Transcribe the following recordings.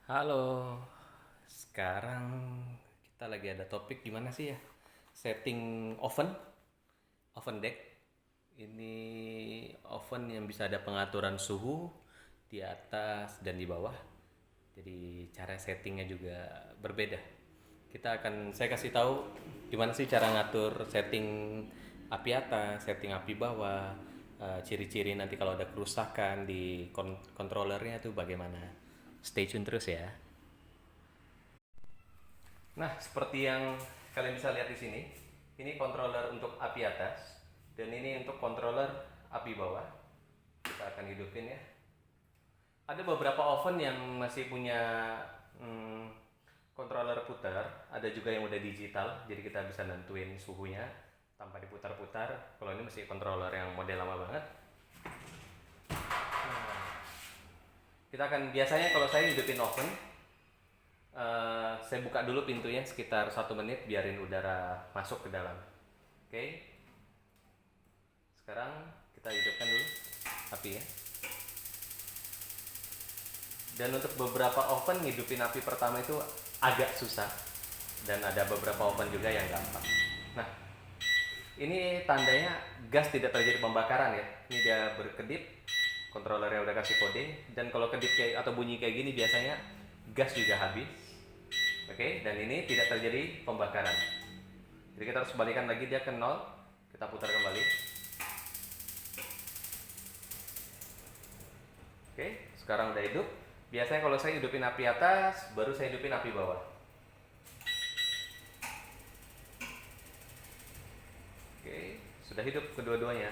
Halo, sekarang kita lagi ada topik gimana sih ya? Setting oven, oven deck. Ini oven yang bisa ada pengaturan suhu di atas dan di bawah. Jadi cara settingnya juga berbeda. Saya kasih tahu gimana sih cara ngatur setting api atas, setting api bawah, ciri-ciri nanti kalau ada kerusakan di controllernya itu bagaimana. Stay tune terus ya. Nah, seperti yang kalian bisa lihat di sini, ini controller untuk api atas dan ini untuk controller api bawah. Kita akan hidupin ya. Ada beberapa oven yang masih punya hmm, controller putar, ada juga yang udah digital, jadi kita bisa nentuin suhunya tanpa diputar-putar. Kalau ini masih controller yang model lama banget. Kita akan biasanya kalau saya hidupin oven, saya buka dulu pintunya sekitar 1 menit, biarin udara masuk ke dalam. Oke, sekarang kita hidupkan dulu api ya. Dan untuk beberapa oven ngidupin api pertama itu agak susah, dan ada beberapa oven juga yang gampang. Nah, ini tandanya gas tidak terjadi pembakaran ya. Ini dia berkedip, controllernya udah kasih kode, dan kalau kedip kayak atau bunyi kayak gini biasanya gas juga habis. Oke, dan ini tidak terjadi pembakaran. Jadi kita harus balikan lagi dia ke nol. Kita putar kembali. Oke, sekarang udah hidup. Biasanya kalau saya hidupin api atas, baru saya hidupin api bawah. Oke, sudah hidup kedua-duanya.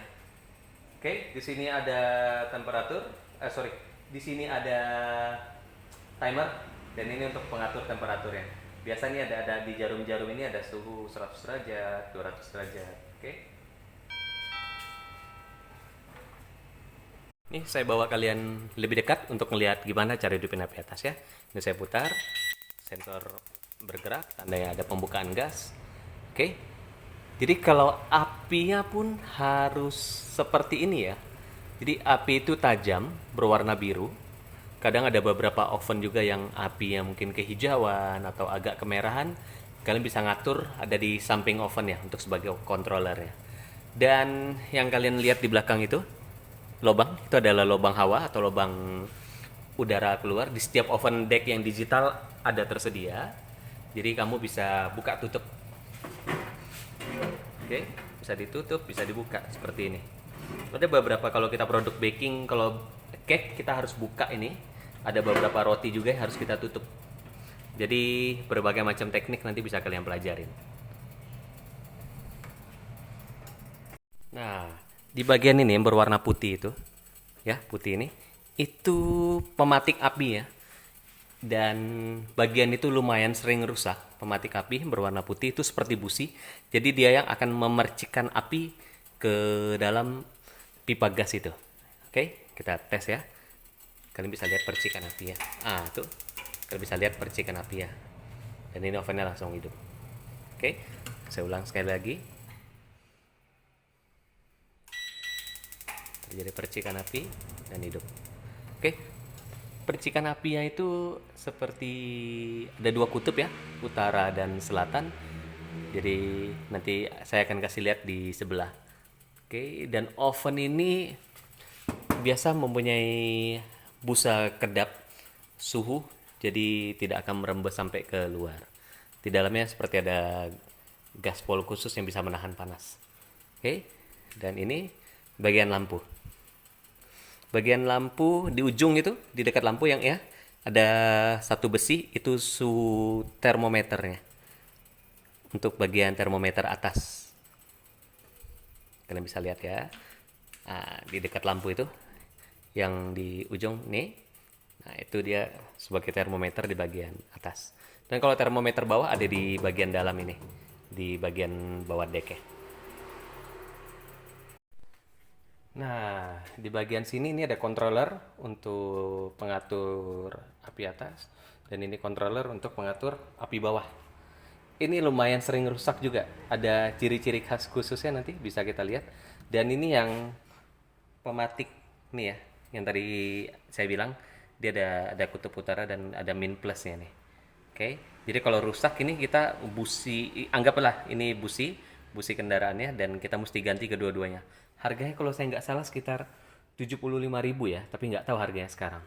Oke, di sini ada temperatur. Di sini ada timer dan ini untuk pengatur temperaturnya. Biasanya ada di jarum-jarum ini ada suhu 100 derajat, 200 derajat. Oke. Nih saya bawa kalian lebih dekat untuk melihat gimana cara hidupin api atas ya. Ini saya putar, sensor bergerak, tandanya ada pembukaan gas. Oke. Jadi kalau apinya pun harus seperti ini ya. Jadi api itu tajam, berwarna biru. Kadang ada beberapa oven juga yang apinya mungkin kehijauan atau agak kemerahan. Kalian bisa ngatur ada di samping oven ya untuk sebagai controller ya. Dan yang kalian lihat di belakang itu, lubang itu adalah lubang hawa atau lubang udara keluar. Di setiap oven deck yang digital ada tersedia. Jadi kamu bisa buka tutup. Oke, bisa ditutup, bisa dibuka seperti ini. Ada beberapa kalau kita produk baking, kalau cake kita harus buka ini. Ada beberapa roti juga yang harus kita tutup. Jadi berbagai macam teknik nanti bisa kalian pelajarin. Nah, di bagian ini yang berwarna putih itu, ya putih ini, itu pematik api ya. Dan bagian itu lumayan sering rusak. Pematik api berwarna putih itu seperti busi. Jadi dia yang akan memercikan api ke dalam pipa gas itu. Oke, kita tes ya. Kalian bisa lihat percikan api ya. Tuh. Kalian bisa lihat percikan api ya. Dan ini ovennya langsung hidup. Oke, saya ulang sekali lagi. Terjadi percikan api dan hidup. Oke, percikan apinya itu seperti ada dua kutub ya, utara dan selatan. Jadi nanti saya akan kasih lihat di sebelah. Oke, dan oven ini biasa mempunyai busa kedap suhu, jadi tidak akan merembes sampai ke luar. Di dalamnya seperti ada gaspol khusus yang bisa menahan panas. Oke, dan ini bagian lampu. Bagian lampu di ujung itu, di dekat lampu yang ya, ada satu besi, itu suhu termometernya. Untuk bagian termometer atas. Kalian bisa lihat ya. Di dekat lampu itu, yang di ujung nih, nah itu dia sebagai termometer di bagian atas. Dan kalau termometer bawah ada di bagian dalam ini, di bagian bawah deck ya. Nah, di bagian sini ini ada controller untuk pengatur api atas dan ini controller untuk pengatur api bawah. Ini lumayan sering rusak juga. Ada ciri-ciri khas khususnya nanti bisa kita lihat. Dan ini yang pematik nih ya, yang tadi saya bilang dia ada kutub utara dan ada min plusnya nih. Oke, jadi kalau rusak ini kita busi, anggaplah ini busi kendaraannya dan kita mesti ganti kedua-duanya. Harganya kalau saya nggak salah sekitar 75.000 ya, tapi nggak tahu harganya sekarang.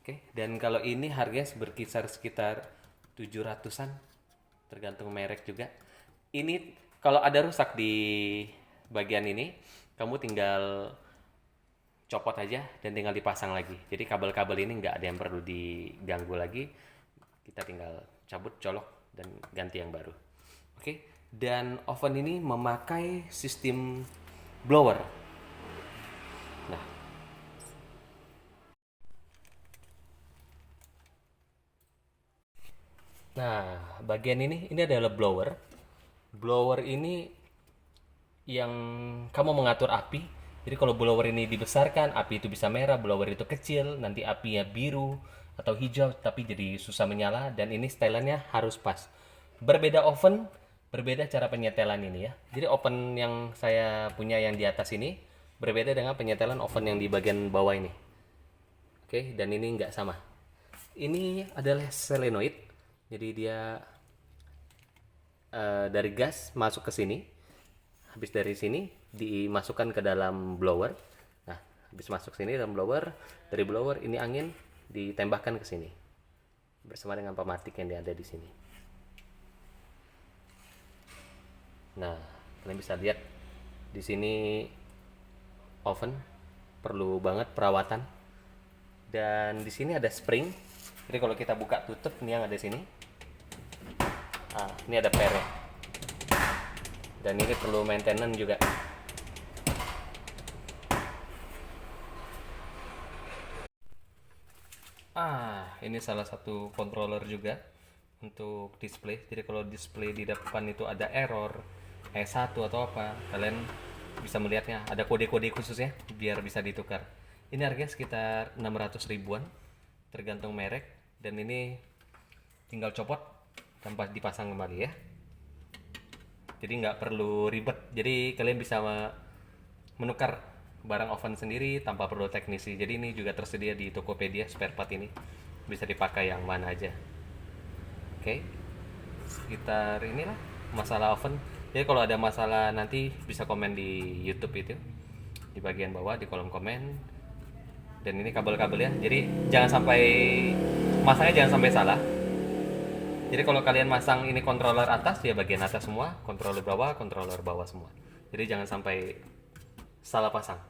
Oke, dan kalau ini harganya berkisar sekitar 700-an, tergantung merek juga. Ini kalau ada rusak di bagian ini, kamu tinggal copot aja dan tinggal dipasang lagi. Jadi kabel-kabel ini nggak ada yang perlu diganggu lagi. Kita tinggal cabut, colok, dan ganti yang baru. Oke, dan oven ini memakai sistem blower. Nah, bagian ini adalah blower. Blower ini yang kamu mengatur api. Jadi kalau blower ini dibesarkan, api itu bisa merah, blower itu kecil, nanti apinya biru atau hijau, tapi jadi susah menyala, dan ini setelannya harus pas. Berbeda oven, berbeda cara penyetelan ini ya. Jadi oven yang saya punya yang di atas ini, berbeda dengan penyetelan oven yang di bagian bawah ini. Oke, dan ini nggak sama. Ini adalah solenoid, jadi dia dari gas masuk ke sini, habis dari sini dimasukkan ke dalam blower. Nah, habis masuk sini dalam blower, dari blower ini angin ditembakkan ke sini bersama dengan pematik yang ada di sini. Nah, kalian bisa lihat di sini oven perlu banget perawatan. Dan di sini ada spring. Jadi kalau kita buka tutup, ini yang ada di sini. Ini ada pernya. Dan ini perlu maintenance juga. Ini salah satu controller juga untuk display. Jadi kalau display di depan itu ada error E1 atau apa, kalian bisa melihatnya. Ada kode-kode khususnya biar bisa ditukar. Ini harganya sekitar 600 ribuan, tergantung merek. Dan ini tinggal copot tanpa dipasang kembali ya. Jadi nggak perlu ribet. Jadi kalian bisa menukar barang oven sendiri tanpa perlu teknisi. Jadi ini juga tersedia di Tokopedia spare part ini. Bisa dipakai yang mana aja. Oke. Sekitar inilah masalah oven. Jadi kalau ada masalah nanti bisa komen di YouTube itu. Di bagian bawah di kolom komen. Dan ini kabel-kabelnya. Jadi jangan sampai masangnya jangan sampai salah. Jadi kalau kalian masang ini controller atas ya bagian atas semua, controller bawah semua. Jadi jangan sampai salah pasang.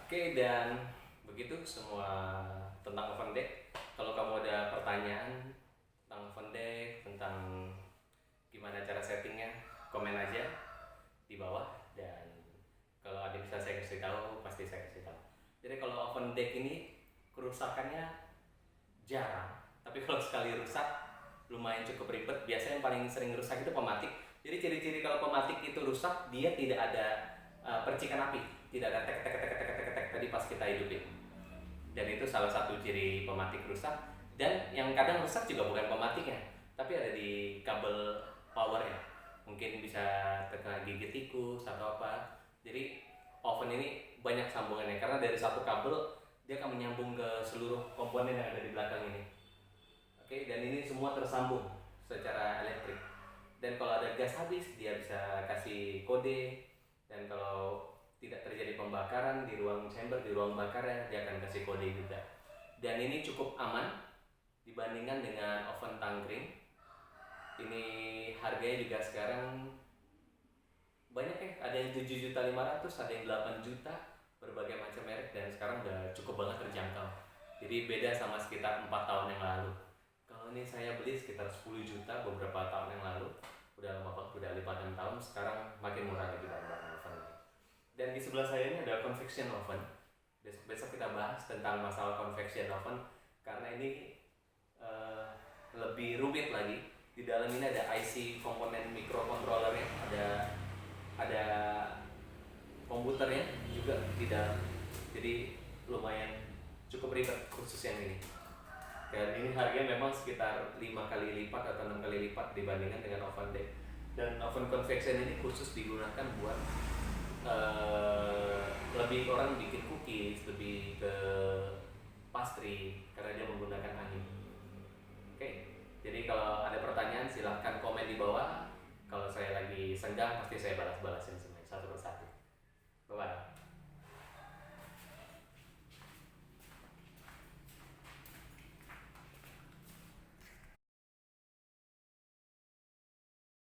Oke, dan begitu semua tentang oven deck. Kalau kamu ada pertanyaan tentang oven deck, tentang gimana cara settingnya, komen aja di bawah. Dan kalau ada bisa saya kasih tahu, pasti saya kasih tahu. Jadi kalau oven deck ini kerusakannya jarang, tapi kalau sekali rusak lumayan cukup ribet. Biasanya yang paling sering rusak itu pematik. Jadi ciri-ciri kalau pematik itu rusak, dia tidak ada percikan api, tidak ada tek tek tek tek tek tek tadi pas kita hidupin. Dan itu salah satu ciri pematik rusak. Dan yang kadang rusak juga bukan pematiknya, tapi ada di kabel powernya. Mungkin bisa terkena gigi tikus atau apa. Jadi oven ini banyak sambungannya karena dari satu kabel dia akan menyambung ke seluruh komponen yang ada di belakang ini. Oke, dan ini semua tersambung secara elektrik. Dan kalau ada gas habis dia bisa kasih kode. Dan kalau tidak terjadi pembakaran di ruang chamber, di ruang bakarnya, dia akan kasih kode juga. Dan ini cukup aman dibandingkan dengan oven tangkring. Ini harganya juga sekarang banyak ya, ada yang 7.500.000, ada yang 8 juta, berbagai macam merek, dan sekarang udah cukup banget terjangkau. Jadi beda sama sekitar 4 tahun yang lalu. Kalau ini saya beli sekitar 10 juta beberapa tahun yang lalu, udah lama banget, udah 5 tahun, sekarang makin murah lagi barang-barang oven. Dan di sebelah saya ini ada convection oven. Besok kita bahas tentang masalah convection oven karena ini lebih rumit lagi. Di dalam ini ada IC komponen microcontrollernya, ada komputernya juga di dalam. Jadi lumayan cukup ribet khusus yang ini. Dan ini harganya memang sekitar 5 kali lipat atau 6 kali lipat dibandingkan dengan oven bake. Dan oven convection ini khusus digunakan buat lebih orang bikin cookies, lebih ke pastry karena dia menggunakan angin. Oke, jadi kalau ada pertanyaan silahkan komen di bawah. Kalau saya lagi senggang pasti saya balas-balasin semuanya satu persatu.